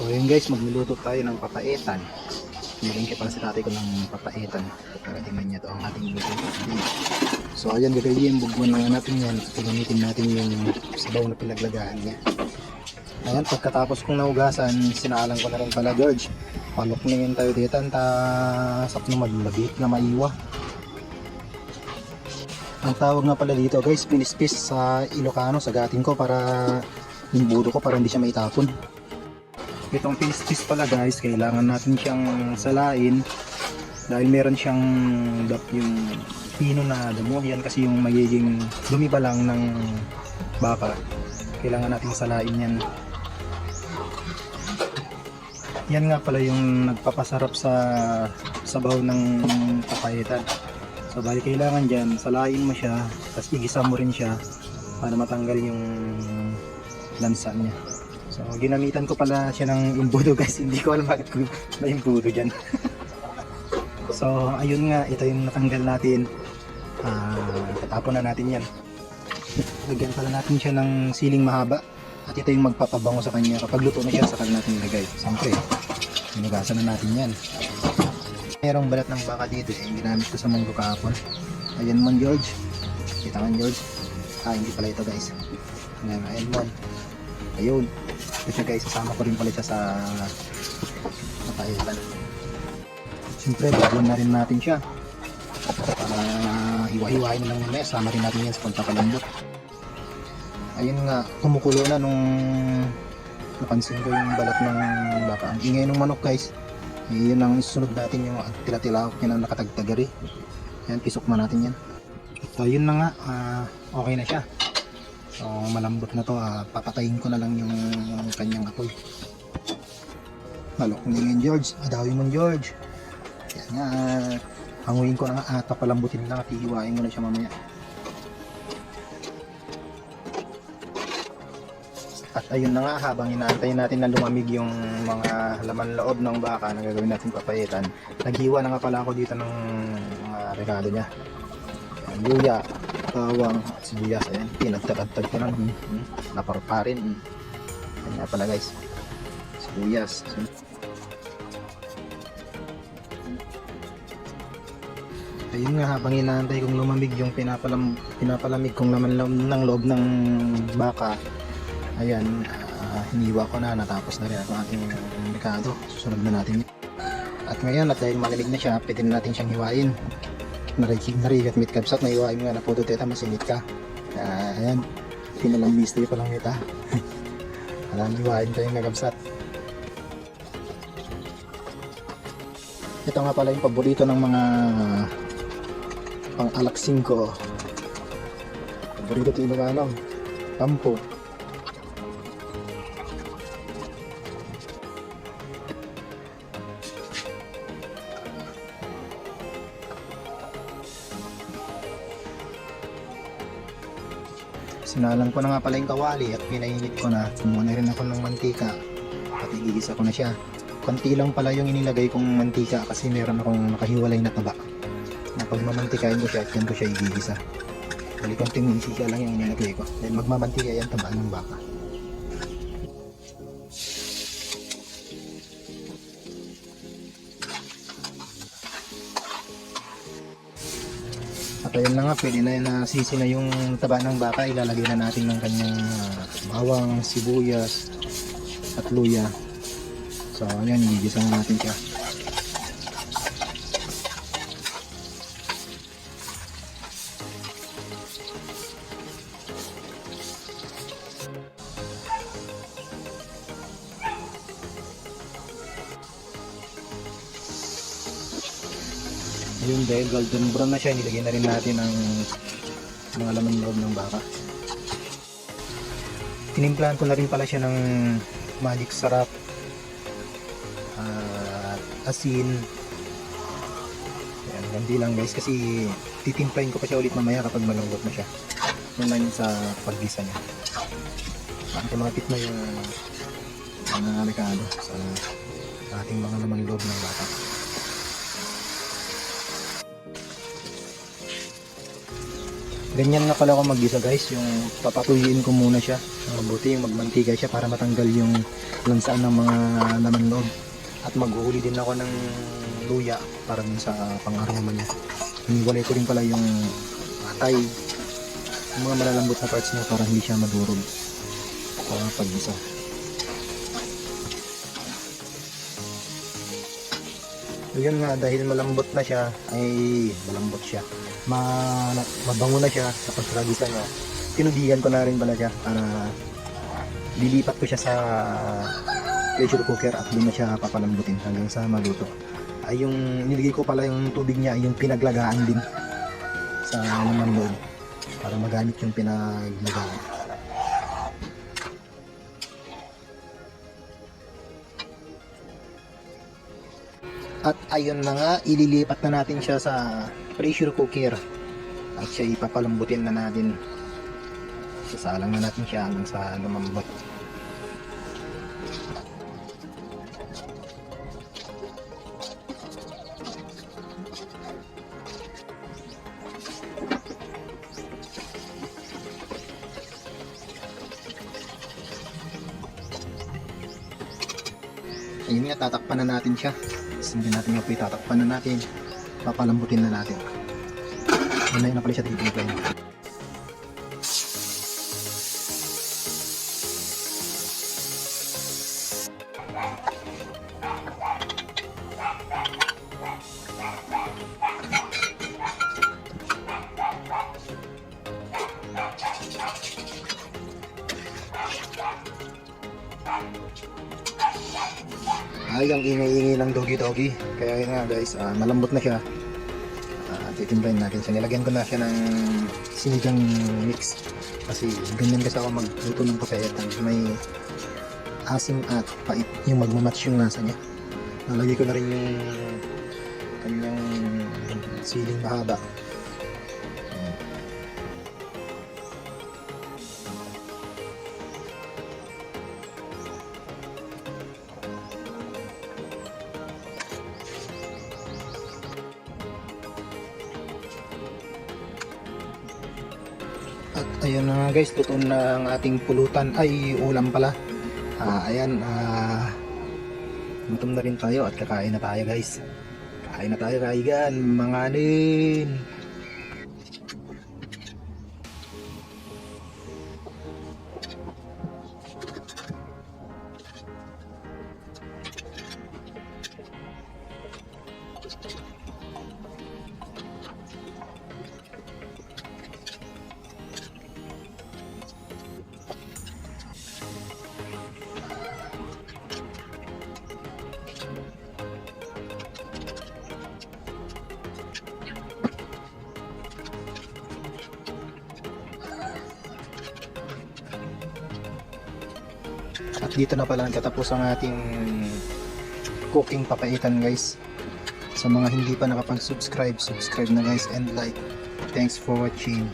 So ayun guys, magluluto tayo ng papaitan. Malingki pala si tatay ko ng papaitan. Para tingnan niya ito ang ating luto. So ayan gagawin, bugwan lang natin yan. Gagamitin natin yung sabaw na pinaglagahan niya. Ayan, pagkatapos kong naugasan, sinaalang ko na rin pala George. Palukningin tayo dito, sap na maglabit na maiwa. Ang tawag nga pala dito guys, pinispis sa Ilocano, sa gating ko para yung budo ko para hindi siya maitapon. Itong pinispis pala guys, kailangan natin siyang salain dahil meron siyang yung pino na damo. Yan kasi yung magiging dumi pa lang ng baka. Kailangan natin salain yan. Yan nga pala yung nagpapasarap sa sabaw ng papaitan. So bali kailangan dyan, salain mo siya, tapos igisa mo rin siya para matanggal yung lansa niya. So ginamitan ko pala siya ng imbudo guys, hindi ko alam bakit ko na imbudo dyan. So ayun nga, ito yung natanggal natin. Tatapon na natin yan. Lagyan pala natin siya ng siling mahaba at ito yung magpapabango sa kanya. Kapag luto na siya, saka natin ilagay. Siyempre, hinugasan na natin yan. Merong balat ng baka dito ginamit ko sa munggo kahapon. Ayan mon George. Kita man George. Hindi pala ito guys. Ayan mon. Ayun. Ito siya guys, sasama ko rin pala siya sa papaitan. Siyempre, bagwan na rin natin siya. Para hiwa-hiwain lang muna. Sama rin natin yan sa pagpapalambot. Ayun nga, kumukulo na nung napansin ko yung balat ng baka. Ang ingay ng manok guys. Yun ang isunod natin, yung tila-tila niya na nakatagtagari. Ayan, pisok na natin yan. So yun na nga, okay na siya. So malambot na to, papatayin ko na lang yung kanyang apoy. Malok ningin George, adawin mo George. Yan nga, hanguin ko na nga at papalambutin lang at hihiwain mo na siya mamaya. At ayun na nga, habang inaantay natin na lumamig yung mga laman loob ng baka na gagawin natin papaitan, naghiwa na nga pala ako dito ng mga rekado niya. Ayan, luya, bawang, at sibuyas. Ayan, pinagtatagtag ko lang, naparparin. Ayan nga pala guys, sibuyas. Ayun nga, habang inaantay kong lumamig yung pinapalamig kong laman ng loob ng baka, ayan, hiniwa ko na, natapos na rin ang ating rekado. Susunod na natin yun. At ngayon, at dahil malamig na siya, pwede na natin siyang hiwain. Narigat meat kabsat, naiwain mo nga na po teta, masinit ka. Ayan, pinalambistay pa lang ita. Alam, hiwain tayong nagabsat. Ito nga pala yung paborito ng mga pang-alaksing ko. Paborito ito yung tampo. Sinalang ko na nga pala yung kawali at pinainit ko na. Kumuha na rin ako ng mantika at igigisa ko na siya. Konti lang pala yung inilagay kong mantika kasi meron akong nakahiwalay na taba. Na pag mamantikain ko siya at yan ko siya igigisa. Bali konting isisya lang yung inilagay ko. Dahil magmamantika yan taba ng baka. At ayun na nga, pwede na nasisi na yung taba ng baka. Ilalagay na natin ng kanyang bawang, sibuyas at luya. So ayan, igigisa na natin siya. Ayun, dahil golden brown na siya, nilagay na rin natin ang mga laman loob ng baka. Tinimplahan ko na rin pala siya ng magic sarap, asin. Ayan, hindi lang guys kasi titimplahin ko pa siya ulit mamaya kapag malambot na siya. Yun lang yun sa paggisa niya. Para kumapit na yung mga rekado sa ating mga laman loob ng baka. Ganyan na pala ako mag-gisa guys, yung papatuyin ko muna siya. Mabuti yung magmantika siya para matanggal yung lansaan ng mga laman loob. At maghuhuli din ako ng luya para dun sa pang-aroma niya. Hiniwalay ko rin pala yung atay, yung mga malalambot na parts niya para hindi siya madurog sa pag-gisa. Yun nga, dahil malambot na siya, ay malambot siya. Mabango na siya sa pagkagisa niya. Tinubigan ko na rin pala siya para lilipat ko siya sa pressure cooker at doon na siya papalambutin hanggang sa maluto. Ay yung nilagay ko pala yung tubig niya, yung pinaglagaan din sa laman loob para magamit yung pinaglagaan. At ayun na nga, ililipat na natin siya sa pressure cooker at siya ipapalambutin na natin. Sasalang na natin siya hanggang sa lumambot. Ayun nga, tatakpan na natin siya. Hindi natin yung tatakpan na natin, papalambutin na natin. Yun na pala siya dito. Ay, ang ingay-ingay ng doggy. Kaya yun nga guys, malambot na siya. Titimplahin natin siya. Nilagyan ko na siya ng sinigang mix. Kasi ganyan kasi ako magluto ng papayatan. May asim at pait. Yung magmamatch yung nasa niya. Nalagay ko na rin yung kanyang siling mahaba. At ayun na nga guys, luto na ang ating pulutan, ay ulam pala. Ayan, gutom na rin tayo at kakain na tayo guys. Kain na tayo kaigan, mga anin. At dito na pala nagtatapos ang ating cooking papaitan guys. Sa mga hindi pa nakapag-subscribe, subscribe na guys and like. Thanks for watching.